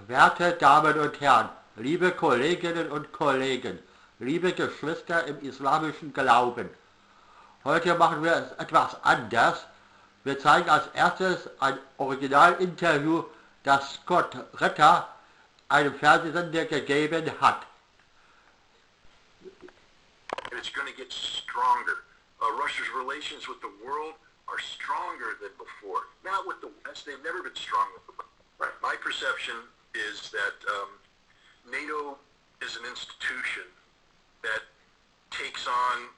Werte Damen und Herren, liebe Kolleginnen und Kollegen, liebe Geschwister im islamischen Glauben. Heute machen wir es etwas anders. Wir zeigen als erstes ein Originalinterview, das Scott Ritter einem Fernsehsender gegeben hat. It's going to get stronger. Russia's relations with the world are stronger than before. Not with the West. They've never been strong with the West. Right. My perception is that NATO is an institution that takes on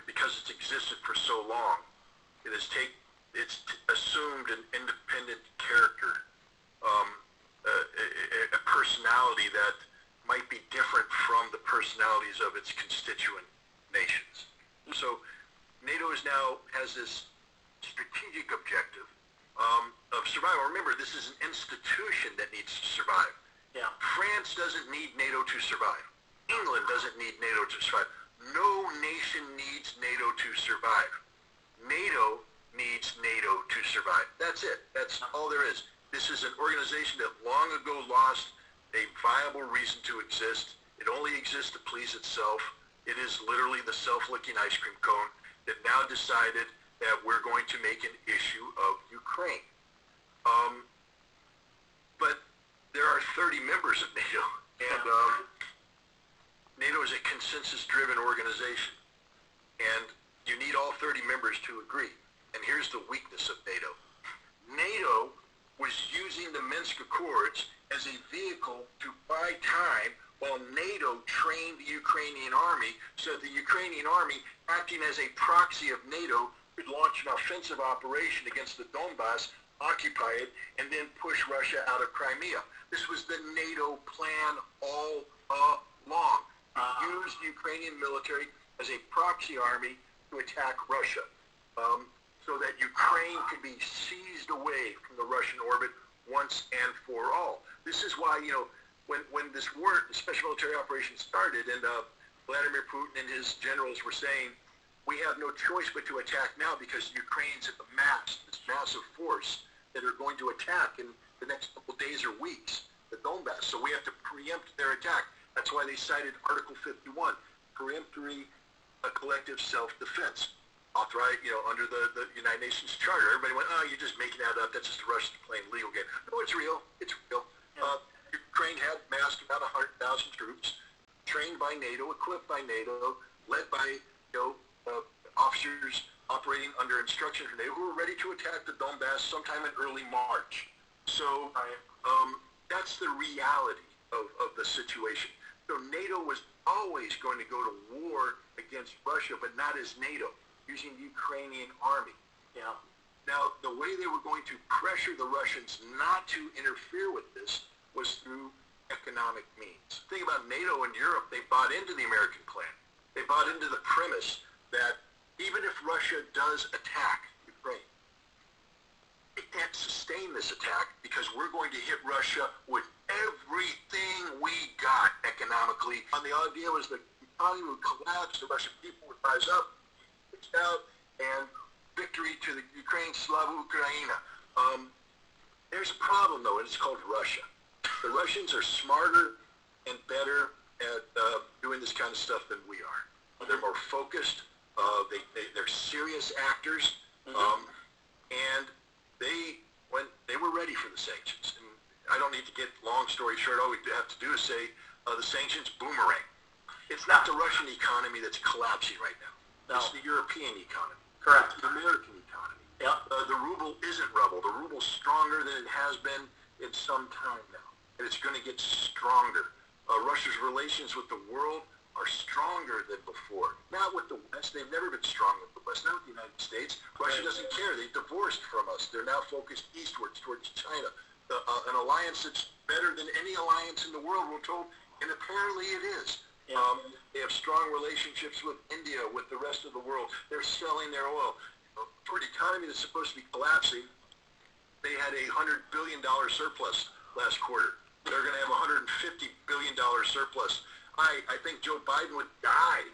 because it's existed for so long, it's assumed an independent character, a personality that might be different from the personalities of its constituent nations. So NATO has this strategic objective of survival. Remember, this is an institution that needs to survive. Yeah. France doesn't need NATO to survive. England doesn't need NATO to survive. No nation needs NATO to survive. NATO needs NATO to survive. That's it. That's all there is. This is an organization that long ago lost a viable reason to exist. It only exists to please itself. It is literally the self-licking ice cream cone that now decided that we're going to make an issue of Ukraine. But there are 30 members of NATO, and NATO is a consensus-driven organization, and you need all 30 members to agree. And here's the weakness of NATO. NATO was using the Minsk Accords as a vehicle to buy time while NATO trained the Ukrainian army so that the Ukrainian army, acting as a proxy of NATO, could launch an offensive operation against the Donbass, occupy it, and then push Russia out of Crimea. This was the NATO plan all along. Use the Ukrainian military as a proxy army to attack Russia, so that Ukraine could be seized away from the Russian orbit once and for all. This is why, when this war, the special military operation started, and Vladimir Putin and his generals were saying, we have no choice but to attack now because Ukraine's at this massive force that are going to attack in the next couple days or weeks, the Donbass. So we have to preempt their attack. That's why they cited Article 51, peremptory collective self-defense, authorized, under the United Nations Charter. Everybody went, oh, you're just making that up. That's just the Russians playing legal game. No, it's real. It's real. Yeah. Ukraine had massed about 100,000 troops, trained by NATO, equipped by NATO, led by officers operating under instruction from NATO who were ready to attack the Donbass sometime in early March. So that's the reality of the situation. So NATO was always going to go to war against Russia, but not as NATO, using the Ukrainian army. Yeah. Now, the way they were going to pressure the Russians not to interfere with this was through economic means. Think about NATO and Europe. They bought into the American plan. They bought into the premise that even if Russia does attack Ukraine, it can't sustain this attack because we're going to hit Russia with everything we got economically. And the idea was the economy would collapse, the Russian people would rise up, out, and victory to the Ukraine, Slava Ukraina. There's a problem, though, and it's called Russia. The Russians are smarter and better at doing this kind of stuff than we are. They're more focused. They're serious actors, and they were ready for the sanctions. And I don't need to get long story short. All we have to do is say the sanctions boomerang. It's not the Russian economy that's collapsing right now. No. It's the European economy. Correct. The American economy. Yeah. The ruble isn't rebel. The ruble's stronger than it has been in some time now, and it's going to get stronger. Russia's relations with the world are stronger than before. Not with the West. They've never been strong with the West. Not with the United States. Russia doesn't care. They've divorced from us. They're now focused eastwards towards China. An alliance that's better than any alliance in the world, we're told, and apparently it is. Yeah. They have strong relationships with India, with the rest of the world. They're selling their oil. For an economy that's supposed to be collapsing, they had a $100 billion surplus last quarter. They're going to have a $150 billion surplus. I think Joe Biden would die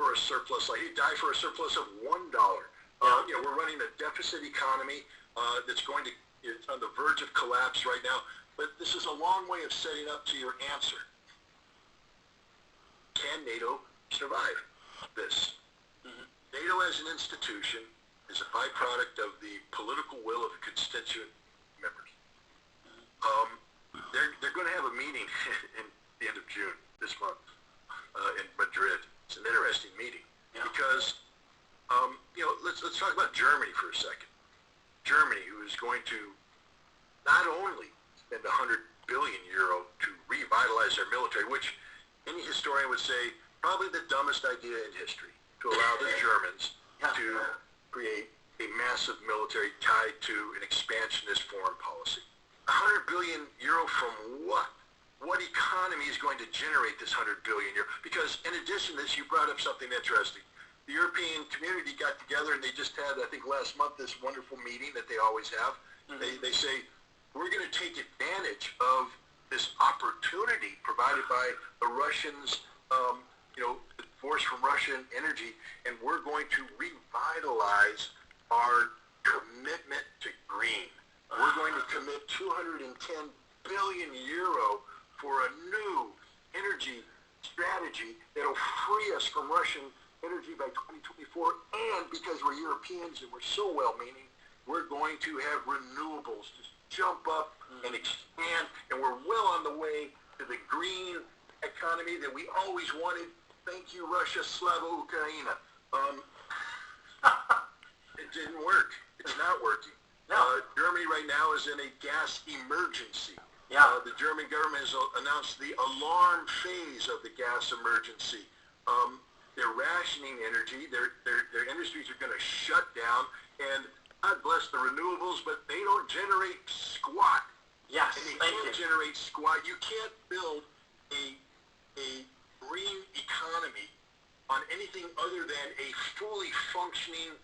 for a surplus. He'd die for a surplus of $1. We're running a deficit economy that's going to It's on the verge of collapse right now. But this is a long way of setting up to your answer. Can NATO survive this? NATO as an institution is a byproduct of the political will of the constituent members. They're going to have a meeting in the end of June this month in Madrid. It's an interesting meeting because let's talk about Germany for a second. Germany, who is going to not only spend 100 billion euro to revitalize their military, which any historian would say probably the dumbest idea in history, to allow the Germans to create a massive military tied to an expansionist foreign policy. 100 billion euro from what? What economy is going to generate this 100 billion euro? Because in addition to this, you brought up something interesting. The European community got together and they just had, I think last month, this wonderful meeting that they always have. They say, we're going to take advantage of this opportunity provided by the Russians, the force from Russian energy, and we're going to revitalize our commitment to green. We're going to commit 210 billion euro for a new energy strategy that'll free us from Russian energy by 2024, and because we're Europeans and we're so well-meaning, we're going to have renewables just jump up and expand, and we're well on the way to the green economy that we always wanted. Thank you, Russia, Slava Ukraina. It didn't work. It's not working. Germany right now is in a gas emergency. The German government has announced the alarm phase of the gas emergency. They're rationing energy. Their industries are going to shut down. And God bless the renewables, but they don't generate squat. Yes, and they thank can't you. generate squat. You can't build a green economy on anything other than a fully functioning,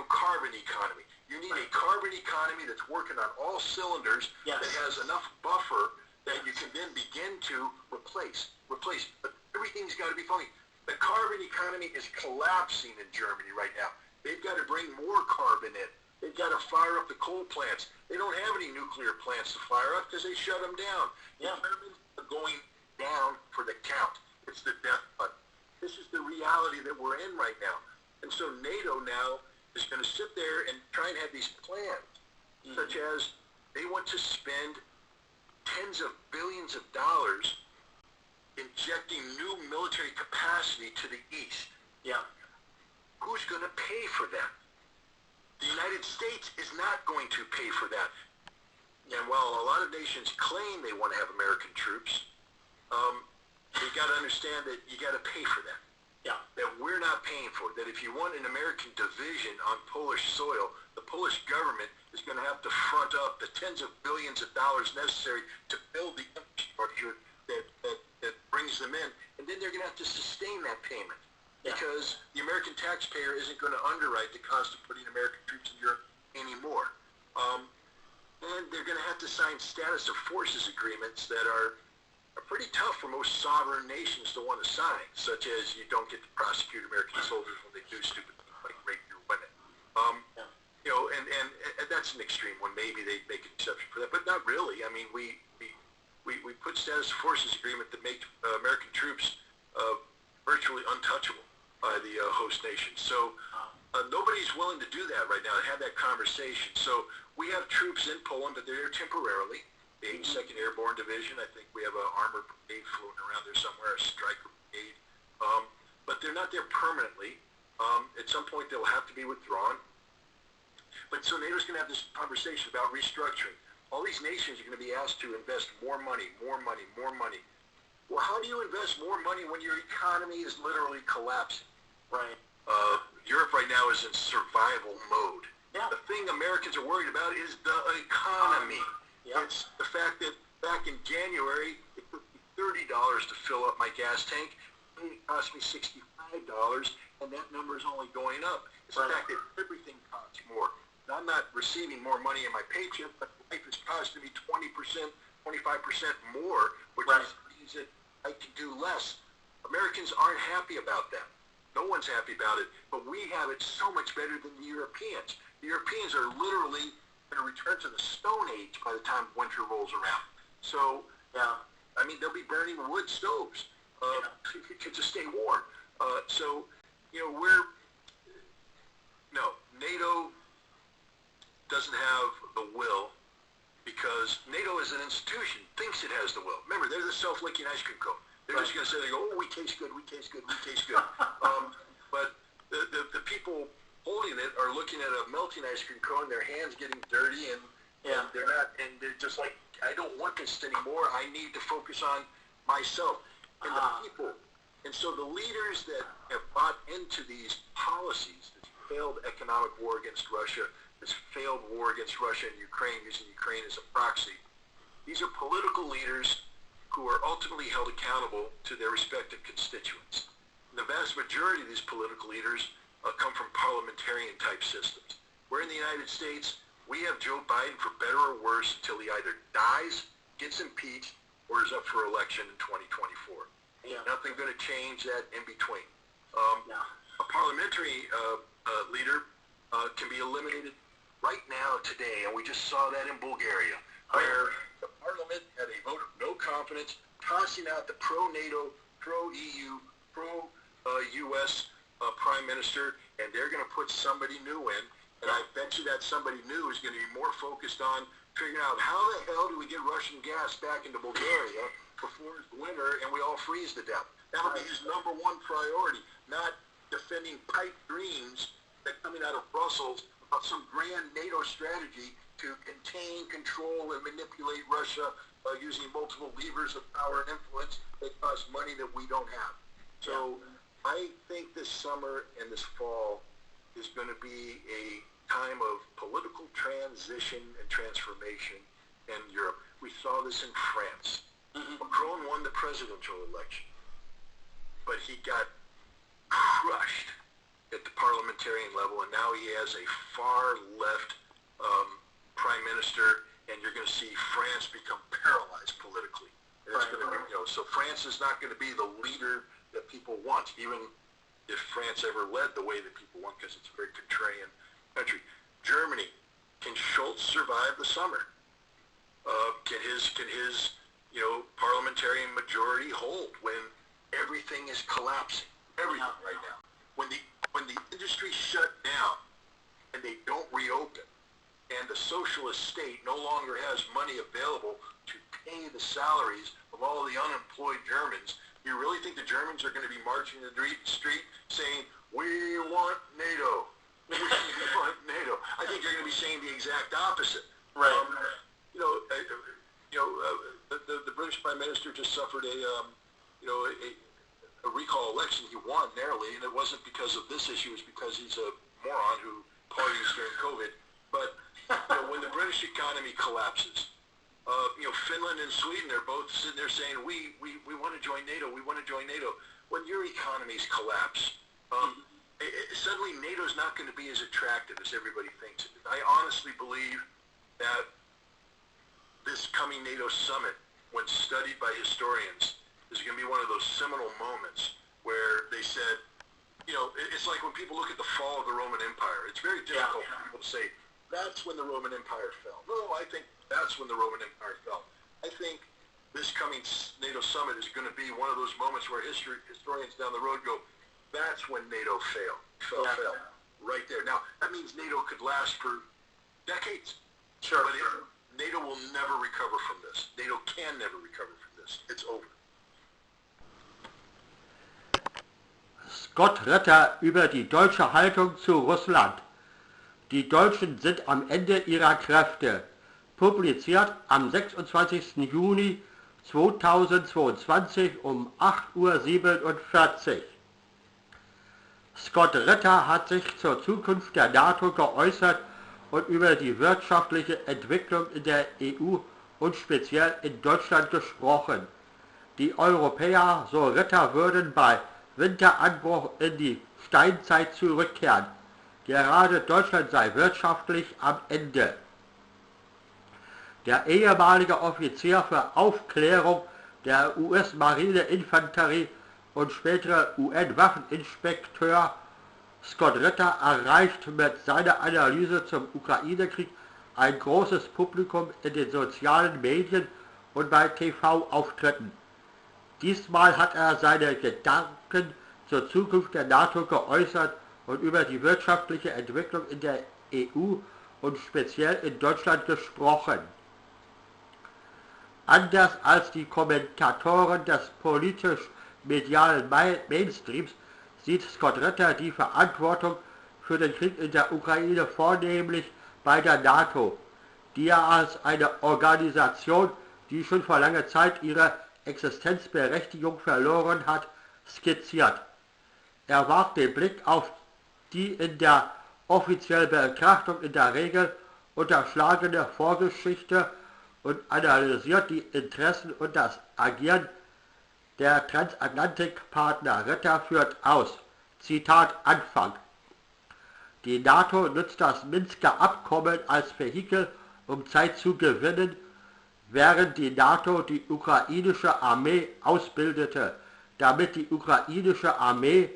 carbon economy. You need a carbon economy that's working on all cylinders, that has enough buffer that you can then begin to replace. But everything's got to be functioning. The carbon economy is collapsing in Germany right now. They've got to bring more carbon in. They've got to fire up the coal plants. They don't have any nuclear plants to fire up because they shut them down. The Germans are going down for the count. It's the death button. This is the reality that we're in right now. And so NATO now is going to sit there and try and have these plans, such as they want to spend tens of billions of dollars injecting new military capacity to the east. Who's going to pay for that? The United States is not going to pay for that. And while a lot of nations claim they want to have American troops, you got to understand that you got to pay for that. That we're not paying for it. That if you want an American division on Polish soil, the Polish government is going to have to front up the tens of billions of dollars necessary to build the infrastructure that brings them in, and then they're going to have to sustain that payment because the American taxpayer isn't going to underwrite the cost of putting American troops in Europe anymore. And they're going to have to sign status of forces agreements that are pretty tough for most sovereign nations to want to sign, such as you don't get to prosecute American soldiers when they do stupid things like rape your women. And that's an extreme one. Maybe they make an exception for that, but not really. I mean, we put status of forces agreement that make American troops virtually untouchable by the host nation. So nobody's willing to do that right now, to have that conversation. So we have troops in Poland, but they're there temporarily. The 82nd Airborne Division, I think we have an armored brigade floating around there somewhere, a striker brigade. But they're not there permanently. At some point, they'll have to be withdrawn. But so NATO's going to have this conversation about restructuring. All these nations are going to be asked to invest more money. Well, how do you invest more money when your economy is literally collapsing? Europe right now is in survival mode. The thing Americans are worried about is the economy. It's the fact that back in January, it took me $30 to fill up my gas tank, and it cost me $65, and that number is only going up. It's the fact that everything costs more. Now, I'm not receiving more money in my paycheck, but life is costing me 20%, 25% more, which means that I can do less. Americans aren't happy about that. No one's happy about it, but we have it so much better than the Europeans. The Europeans are literally going to return to the Stone Age by the time winter rolls around. So, I mean, they'll be burning wood stoves to stay warm. So, you know, NATO doesn't have the will, because NATO as an institution thinks it has the will. Remember, they're the self-licking ice cream cone. They're just going to say, they go, oh, we taste good, we taste good, we taste good. But the people holding it are looking at a melting ice cream cone, their hands getting dirty, and they're not, and they're just like, I don't want this anymore. I need to focus on myself and the people. And so the leaders that have bought into these policies, this failed economic war against Russia, this failed war against Russia and Ukraine, using Ukraine as a proxy, these are political leaders who are ultimately held accountable to their respective constituents. And the vast majority of these political leaders come from parliamentarian-type systems. Where in the United States, we have Joe Biden, for better or worse, until he either dies, gets impeached, or is up for election in 2024. Nothing going to change that in between. A parliamentary leader can be eliminated right now, today, and we just saw that in Bulgaria, where the parliament had a vote of no confidence, tossing out the pro-NATO, pro-EU, pro-US prime minister, and they're going to put somebody new in, and I bet you that somebody new is going to be more focused on figuring out how the hell do we get Russian gas back into Bulgaria before it's winter and we all freeze to death. That'll be his number one priority, not defending pipe dreams that coming out of Brussels about some grand NATO strategy to contain, control, and manipulate Russia using multiple levers of power and influence that cost money that we don't have. So I think this summer and this fall is going to be a time of political transition and transformation in Europe. We saw this in France. Macron won the presidential election, but he got crushed at the parliamentarian level, and now he has a far left prime minister, and you're going to see France become paralyzed politically. And it's going to be, so France is not going to be the leader that people want, even if France ever led the way that people want, because it's a very contrarian country. Germany, can Schultz survive the summer? Can his parliamentarian majority hold when everything is collapsing? Everything right now. When the industry shut down and they don't reopen, and the socialist state no longer has money available to pay the salaries of all the unemployed Germans, you really think the Germans are going to be marching in the street saying, we want NATO? We want NATO. I think they're going to be saying the exact opposite. Right. The British Prime Minister just suffered a recall election. He won narrowly, and it wasn't because of this issue. It was because he's a moron who parties during COVID. But when the British economy collapses, Finland and Sweden are both sitting there saying, we want to join NATO, we want to join NATO. When your economies collapse, suddenly NATO's not going to be as attractive as everybody thinks it is. I honestly believe that this coming NATO summit, when studied by historians, is going to be one of those seminal moments where they said, it's like when people look at the fall of the Roman Empire. It's very difficult for people to say, that's when the Roman Empire fell. No, I think that's when the Roman Empire fell. I think this coming NATO summit is going to be one of those moments where historians down the road go, that's when NATO fell. Right there. Now, that means NATO could last for decades. Sure. But NATO will never recover from this. NATO can never recover from this. It's over. Scott Ritter über die deutsche Haltung zu Russland. Die Deutschen sind am Ende ihrer Kräfte. Publiziert am 26. Juni 2022 um 8:47 Uhr. Scott Ritter hat sich zur Zukunft der NATO geäußert und über die wirtschaftliche Entwicklung in der EU und speziell in Deutschland gesprochen. Die Europäer, so Ritter, würden bei Winteranbruch in die Steinzeit zurückkehren. Gerade Deutschland sei wirtschaftlich am Ende. Der ehemalige Offizier für Aufklärung der US-Marine-Infanterie und spätere UN-Waffeninspekteur Scott Ritter erreicht mit seiner Analyse zum Ukraine-Krieg ein großes Publikum in den sozialen Medien und bei TV-Auftritten. Diesmal hat er seine Gedanken zur Zukunft der NATO geäußert und über die wirtschaftliche Entwicklung in der EU und speziell in Deutschland gesprochen. Anders als die Kommentatoren des politisch-medialen Mainstreams sieht Scott Ritter die Verantwortung für den Krieg in der Ukraine vornehmlich bei der NATO, die er als eine Organisation, die schon vor langer Zeit ihre Existenzberechtigung verloren hat, skizziert. Er warf den Blick auf die in der offiziellen Betrachtung in der Regel unterschlagene Vorgeschichte und analysiert die Interessen und das Agieren der Transatlantikpartner. Ritter führt aus. Zitat Anfang. Die NATO nutzt das Minsker Abkommen als Vehikel, um Zeit zu gewinnen, während die NATO die ukrainische Armee ausbildete, damit die ukrainische Armee,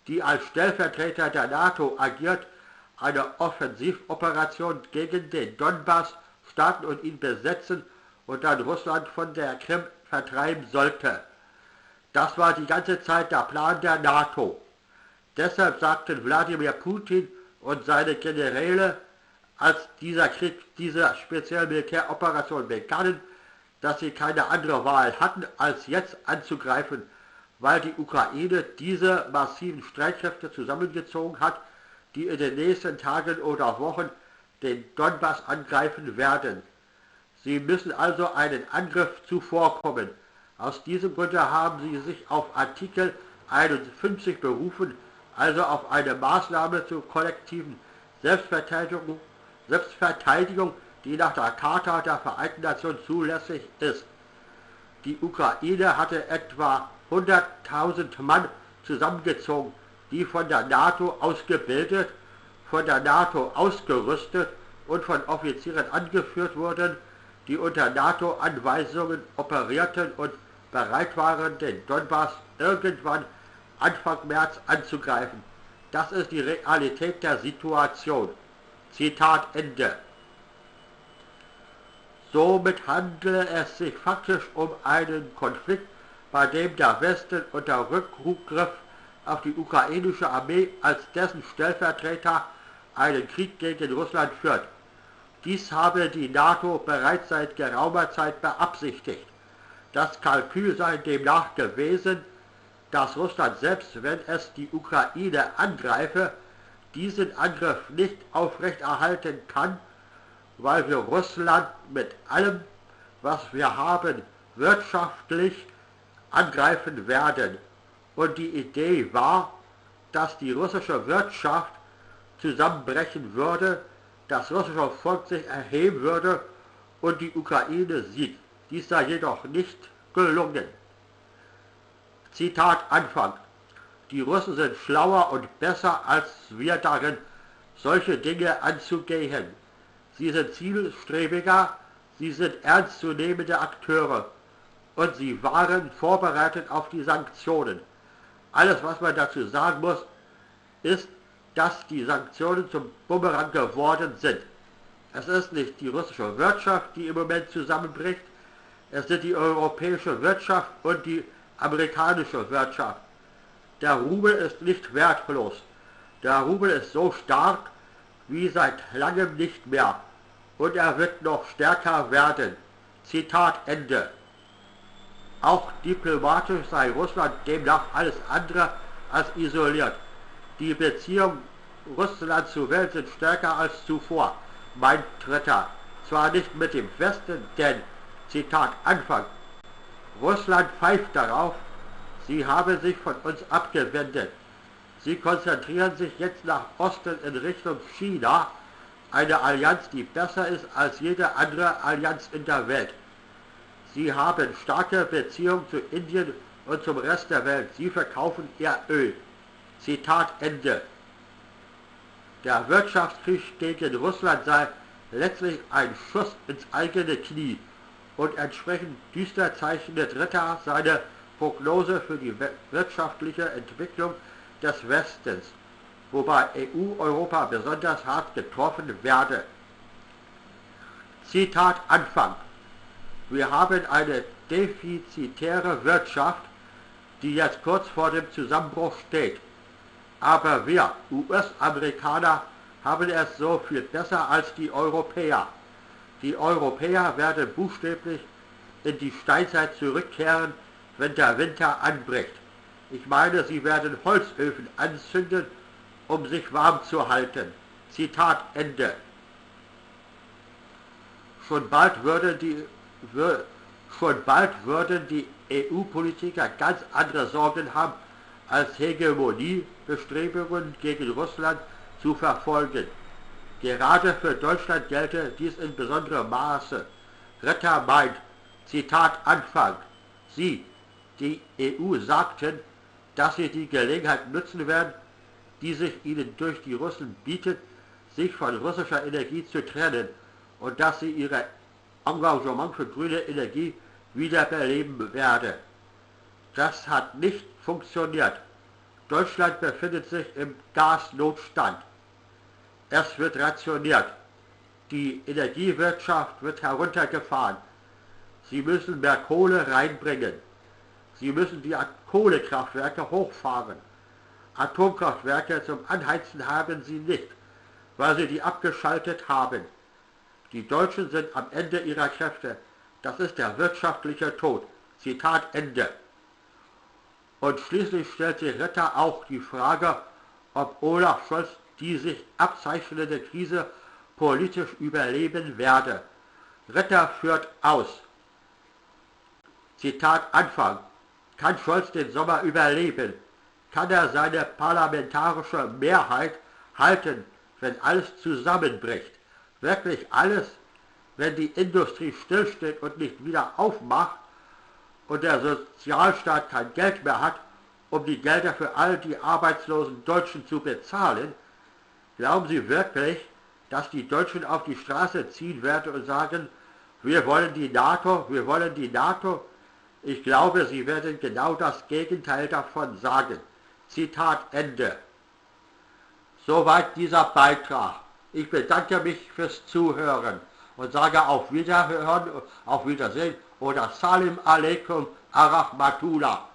die als Stellvertreter der NATO agiert, eine Offensivoperation gegen den Donbass starten und ihn besetzen und dann Russland von der Krim vertreiben sollte. Das war die ganze Zeit der Plan der NATO. Deshalb sagten Wladimir Putin und seine Generäle, als diese spezielle Militäroperation begannen, dass sie keine andere Wahl hatten, als jetzt anzugreifen, weil die Ukraine diese massiven Streitkräfte zusammengezogen hat, die in den nächsten Tagen oder Wochen den Donbass angreifen werden. Sie müssen also einen Angriff zuvorkommen. Aus diesem Grunde haben sie sich auf Artikel 51 berufen, also auf eine Maßnahme zur kollektiven Selbstverteidigung, die nach der Charta der Vereinten Nationen zulässig ist. Die Ukraine hatte etwa 100.000 Mann zusammengezogen, die von der NATO ausgebildet, von der NATO ausgerüstet und von Offizieren angeführt wurden, die unter NATO-Anweisungen operierten und bereit waren, den Donbass irgendwann Anfang März anzugreifen. Das ist die Realität der Situation. Zitat Ende. Somit handele es sich faktisch um einen Konflikt, bei dem der Westen unter Rückgriff auf die ukrainische Armee als dessen Stellvertreter einen Krieg gegen Russland führt. Dies habe die NATO bereits seit geraumer Zeit beabsichtigt. Das Kalkül sei demnach gewesen, dass Russland selbst, wenn es die Ukraine angreife, diesen Angriff nicht aufrechterhalten kann, weil wir Russland mit allem, was wir haben, wirtschaftlich angreifen werden. Und die Idee war, dass die russische Wirtschaft zusammenbrechen würde, das russische Volk sich erheben würde und die Ukraine siegt. Dies sei jedoch nicht gelungen. Zitat Anfang. Die Russen sind schlauer und besser als wir darin, solche Dinge anzugehen. Sie sind zielstrebiger, sie sind ernstzunehmende Akteure und sie waren vorbereitet auf die Sanktionen. Alles, was man dazu sagen muss, ist, dass die Sanktionen zum Bumerang geworden sind. Es ist nicht die russische Wirtschaft, die im Moment zusammenbricht, es sind die europäische Wirtschaft und die amerikanische Wirtschaft. Der Rubel ist nicht wertlos. Der Rubel ist so stark wie seit langem nicht mehr. Und er wird noch stärker werden. Zitat Ende. Auch diplomatisch sei Russland demnach alles andere als isoliert. Die Beziehungen Russlands zur Welt sind stärker als zuvor, meint Ritter. Zwar nicht mit dem Westen, denn, Zitat Anfang, Russland pfeift darauf, sie haben sich von uns abgewendet. Sie konzentrieren sich jetzt nach Osten in Richtung China, eine Allianz, die besser ist als jede andere Allianz in der Welt. Sie haben starke Beziehungen zu Indien und zum Rest der Welt. Sie verkaufen ihr Öl. Zitat Ende. Der Wirtschaftskrieg gegen Russland sei letztlich ein Schuss ins eigene Knie und entsprechend düster zeichnet Ritter seine Prognose für die wirtschaftliche Entwicklung des Westens, wobei Europa besonders hart getroffen werde. Zitat Anfang. Wir haben eine defizitäre Wirtschaft, die jetzt kurz vor dem Zusammenbruch steht. Aber wir US-Amerikaner haben es so viel besser als die Europäer. Die Europäer werden buchstäblich in die Steinzeit zurückkehren, wenn der Winter anbricht. Ich meine, sie werden Holzöfen anzünden, um sich warm zu halten. Zitat Ende. Schon bald würden die EU-Politiker ganz andere Sorgen haben, als Hegemoniebestrebungen gegen Russland zu verfolgen. Gerade für Deutschland gelte dies in besonderem Maße. Ritter meint, Zitat Anfang, Sie, die EU, sagten, dass sie die Gelegenheit nutzen werden, die sich ihnen durch die Russen bietet, sich von russischer Energie zu trennen und dass sie ihr Engagement für grüne Energie wiederbeleben werde. Das hat nicht funktioniert. Deutschland befindet sich im Gasnotstand. Es wird rationiert. Die Energiewirtschaft wird heruntergefahren. Sie müssen mehr Kohle reinbringen. Sie müssen die Kohlekraftwerke hochfahren. Atomkraftwerke zum Anheizen haben sie nicht, weil sie die abgeschaltet haben. Die Deutschen sind am Ende ihrer Kräfte. Das ist der wirtschaftliche Tod. Zitat Ende. Und schließlich stellte Ritter auch die Frage, ob Olaf Scholz die sich abzeichnende Krise politisch überleben werde. Ritter führt aus. Zitat Anfang. Kann Scholz den Sommer überleben? Kann er seine parlamentarische Mehrheit halten, wenn alles zusammenbricht? Wirklich alles, wenn die Industrie stillsteht und nicht wieder aufmacht und der Sozialstaat kein Geld mehr hat, um die Gelder für all die arbeitslosen Deutschen zu bezahlen? Glauben Sie wirklich, dass die Deutschen auf die Straße ziehen werden und sagen, wir wollen die NATO, wir wollen die NATO? Ich glaube, sie werden genau das Gegenteil davon sagen. Zitat Ende. Soweit dieser Beitrag. Ich bedanke mich fürs Zuhören und sage auf Wiederhören, auf Wiedersehen oder Salim Alaikum Arahmatullah.